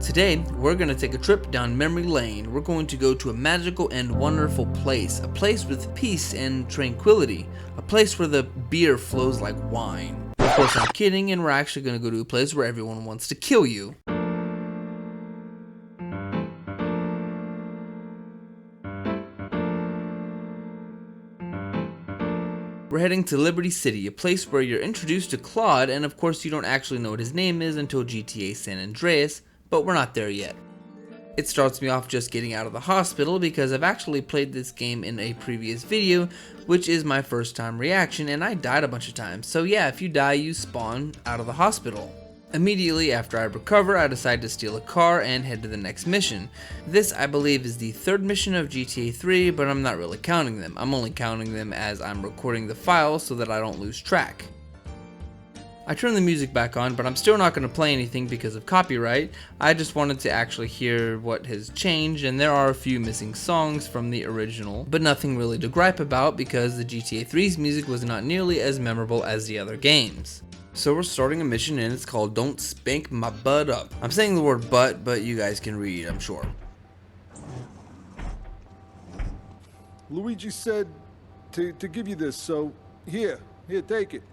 Today, we're going to take a trip down memory lane. We're going to go to a magical and wonderful place. A place with peace and tranquility. A place where the beer flows like wine. Of course, I'm kidding, and we're actually going to go to a place where everyone wants to kill you. We're heading to Liberty City, a place where you're introduced to Claude, and of course you don't actually know what his name is until GTA San Andreas, but we're not there yet. It starts me off just getting out of the hospital because I've actually played this game in a previous video, which is my first time reaction, and I died a bunch of times. So yeah, if you die, you spawn out of the hospital. Immediately after I recover, I decide to steal a car and head to the next mission. This, I believe, is the third mission of GTA 3, but I'm not really counting them. I'm only counting them as I'm recording the file so that I don't lose track. I turn the music back on, but I'm still not going to play anything because of copyright. I just wanted to actually hear what has changed, and there are a few missing songs from the original, but nothing really to gripe about because the GTA 3's music was not nearly as memorable as the other games. So we're starting a mission and it's called Don't Spank My Butt Up. I'm saying the word butt, but you guys can read, I'm sure. Luigi said to give you this, so here, take it.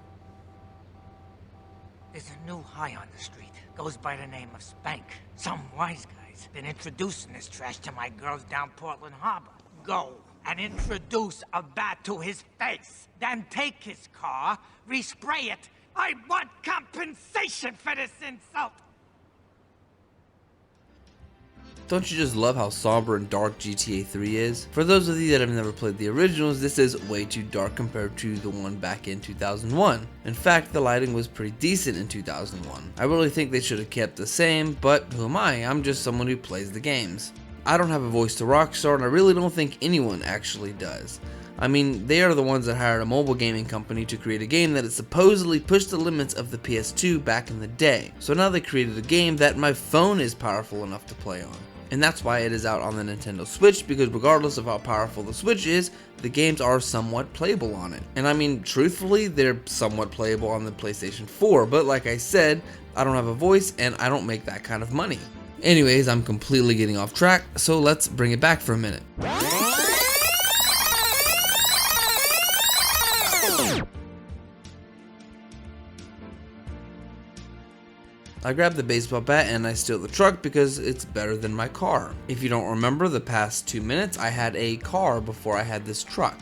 There's a new high on the street. Goes by the name of Spank. Some wise guy's been introducing this trash to my girls down Portland Harbor. Go and introduce a bat to his face. Then take his car, respray it. I want compensation for this insult! Don't you just love how somber and dark GTA 3 is? For those of you that have never played the originals, this is way too dark compared to the one back in 2001. In fact, the lighting was pretty decent in 2001. I really think they should have kept the same, but who am I? I'm just someone who plays the games. I don't have a voice to Rockstar, and I really don't think anyone actually does. I mean, they are the ones that hired a mobile gaming company to create a game that had supposedly pushed the limits of the PS2 back in the day. So now they created a game that my phone is powerful enough to play on. And that's why it is out on the Nintendo Switch, because regardless of how powerful the Switch is, the games are somewhat playable on it. And I mean, truthfully, they're somewhat playable on the PlayStation 4, but like I said, I don't have a voice and I don't make that kind of money. Anyways, I'm completely getting off track, so let's bring it back for a minute. I grab the baseball bat and I steal the truck because it's better than my car. If you don't remember, the past 2 minutes I had a car before I had this truck.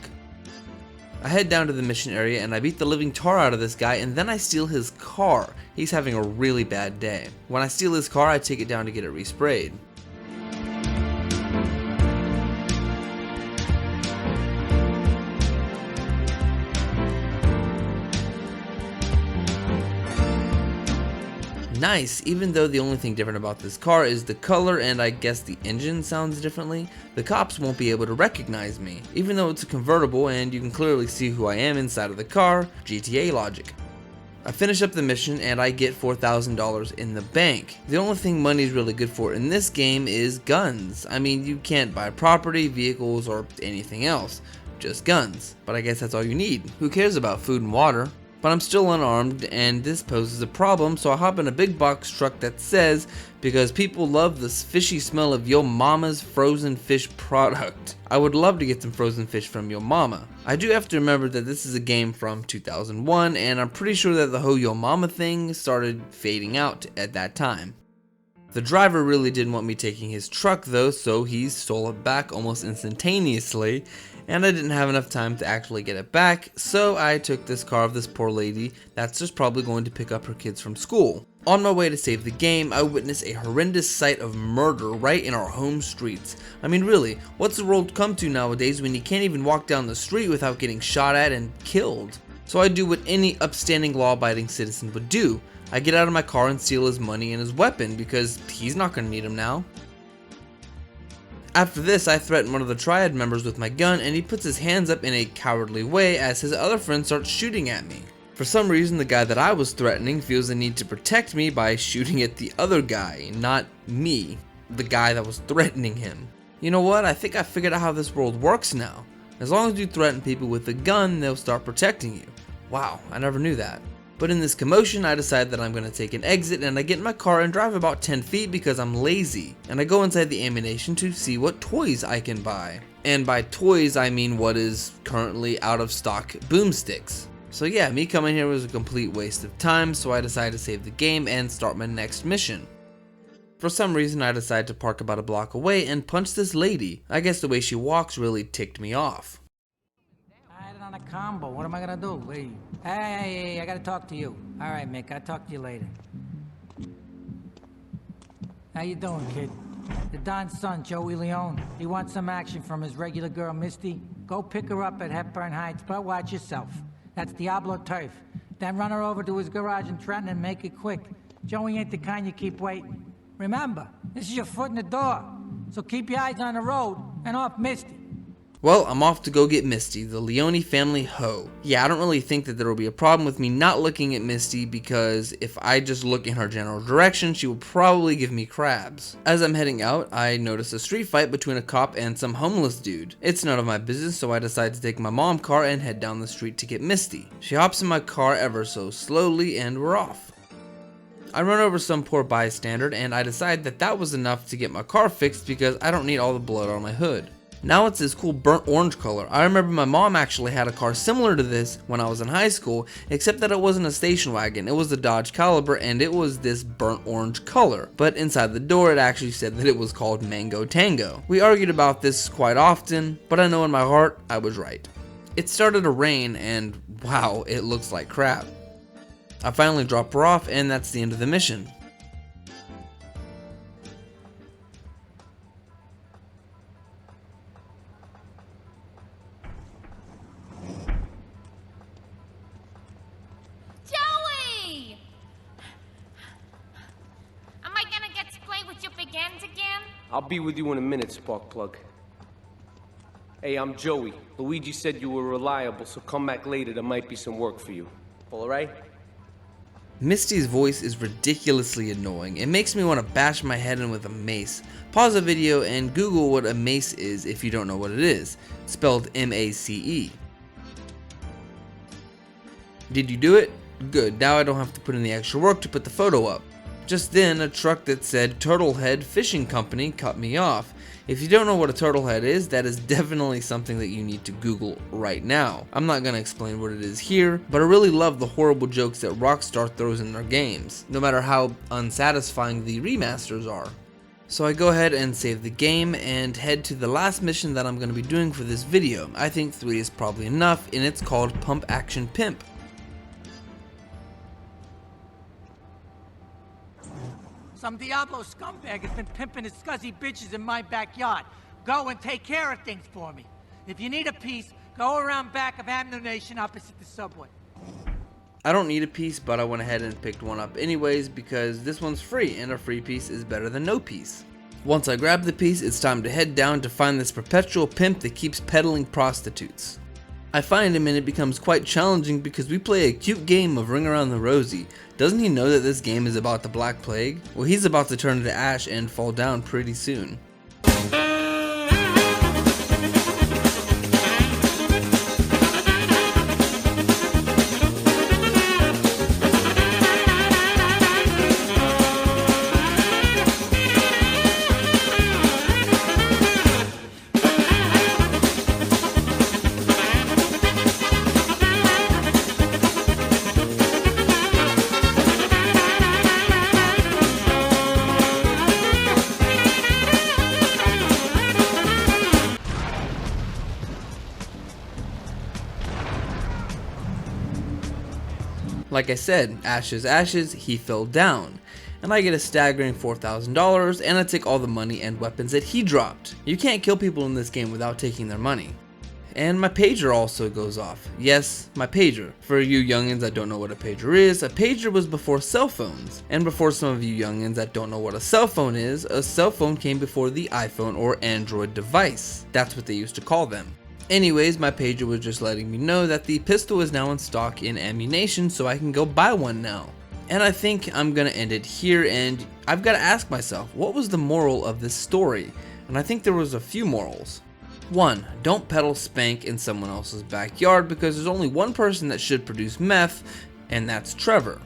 I head down to the mission area and I beat the living tar out of this guy, and then I steal his car. He's having a really bad day. When I steal his car, I take it down to get it resprayed. Nice, even though the only thing different about this car is the color and I guess the engine sounds differently, the cops won't be able to recognize me, even though it's a convertible and you can clearly see who I am inside of the car. GTA logic. I finish up the mission and I get $4,000 in the bank. The only thing money is really good for in this game is guns. I mean, you can't buy property, vehicles, or anything else, just guns. But I guess that's all you need. Who cares about food and water? But I'm still unarmed and this poses a problem, so I hop in a big box truck that says, because people love the fishy smell of Yo Mama's frozen fish product. I would love to get some frozen fish from Yo Mama. I do have to remember that this is a game from 2001 and I'm pretty sure that the whole Yo Mama thing started fading out at that time. The driver really didn't want me taking his truck though, so he stole it back almost instantaneously, and I didn't have enough time to actually get it back, so I took this car of this poor lady that's just probably going to pick up her kids from school. On my way to save the game, I witnessed a horrendous sight of murder right in our home streets. I mean really, what's the world come to nowadays when you can't even walk down the street without getting shot at and killed? So I do what any upstanding law-abiding citizen would do. I get out of my car and steal his money and his weapon because he's not going to need him now. After this, I threaten one of the Triad members with my gun and he puts his hands up in a cowardly way as his other friend starts shooting at me. For some reason, the guy that I was threatening feels the need to protect me by shooting at the other guy, not me, the guy that was threatening him. You know what? I think I figured out how this world works now. As long as you threaten people with a gun, they'll start protecting you. Wow, I never knew that. But in this commotion, I decide that I'm going to take an exit, and I get in my car and drive about 10 feet because I'm lazy. And I go inside the ammunition to see what toys I can buy. And by toys, I mean what is currently out of stock boomsticks. So yeah, me coming here was a complete waste of time, so I decided to save the game and start my next mission. For some reason, I decided to park about a block away and punch this lady. I guess the way she walks really ticked me off. I had it on a combo. What am I gonna do? Wait. Hey, I gotta talk to you. All right, Mick, I'll talk to you later. How you doing, kid? The Don's son, Joey Leone. He wants some action from his regular girl, Misty. Go pick her up at Hepburn Heights, but watch yourself. That's Diablo turf. Then run her over to his garage in Trenton and make it quick. Joey ain't the kind you keep waiting. Remember, this is your foot in the door, so keep your eyes on the road and off Misty. Well, I'm off to go get Misty, the Leone family hoe. Yeah, I don't really think that there will be a problem with me not looking at Misty, because if I just look in her general direction, she will probably give me crabs. As I'm heading out, I notice a street fight between a cop and some homeless dude. It's none of my business, so I decide to take my mom's car and head down the street to get Misty. She hops in my car ever so slowly, and we're off. I run over some poor bystander, and I decide that that was enough to get my car fixed because I don't need all the blood on my hood. Now it's this cool burnt orange color. I remember my mom actually had a car similar to this when I was in high school, except that it wasn't a station wagon. It was a Dodge Caliber, and it was this burnt orange color. But inside the door, it actually said that it was called Mango Tango. We argued about this quite often, but I know in my heart I was right. It started to rain, and wow, it looks like crap. I finally drop her off, and that's the end of the mission. Joey! Am I gonna get to play with your big ends again? I'll be with you in a minute, Sparkplug. Hey, I'm Joey. Luigi said you were reliable, so come back later. There might be some work for you. All right? Misty's voice is ridiculously annoying. It makes me want to bash my head in with a mace. Pause the video and Google what a mace is if you don't know what it is. Spelled M-A-C-E. Did you do it? Good, now I don't have to put in the extra work to put the photo up. Just then, a truck that said Turtlehead Fishing Company cut me off. If you don't know what a turtlehead is, that is definitely something that you need to Google right now. I'm not going to explain what it is here, but I really love the horrible jokes that Rockstar throws in their games, no matter how unsatisfying the remasters are. So I go ahead and save the game and head to the last mission that I'm going to be doing for this video. I think 3 is probably enough, and it's called Pump Action Pimp. Some Diablo scumbag has been pimping his scuzzy bitches in my backyard. Go and take care of things for me. If you need a piece, go around back of Ammunition opposite the subway. I don't need a piece, but I went ahead and picked one up anyways because this one's free, and a free piece is better than no piece. Once I grab the piece, it's time to head down to find this perpetual pimp that keeps peddling prostitutes. I find him and it becomes quite challenging because we play a cute game of Ring Around the Rosie. Doesn't he know that this game is about the Black Plague? Well, he's about to turn into ash and fall down pretty soon. Like I said, ashes ashes, he fell down. And I get a staggering $4,000 and I take all the money and weapons that he dropped. You can't kill people in this game without taking their money. And my pager also goes off. Yes, my pager. For you youngins that don't know what a pager is, a pager was before cell phones. And before some of you youngins that don't know what a cell phone is, a cell phone came before the iPhone or Android device. That's what they used to call them. Anyways, my pager was just letting me know that the pistol is now in stock in Ammunition, so I can go buy one now. And I think I'm gonna end it here, and I've gotta ask myself, what was the moral of this story? And I think there was a few morals. 1. Don't peddle Spank in someone else's backyard because there's only one person that should produce meth, and that's Trevor.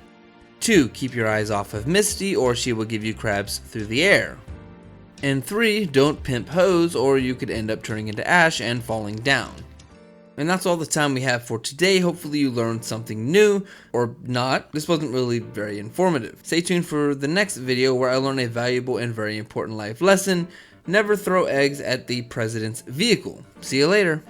2. Keep your eyes off of Misty, or she will give you crabs through the air. And 3. Don't pimp hoes, or you could end up turning into ash and falling down. And that's all the time we have for today. Hopefully you learned something new, or not. This wasn't really very informative. Stay tuned for the next video where I learn a valuable and very important life lesson. Never throw eggs at the president's vehicle. See you later.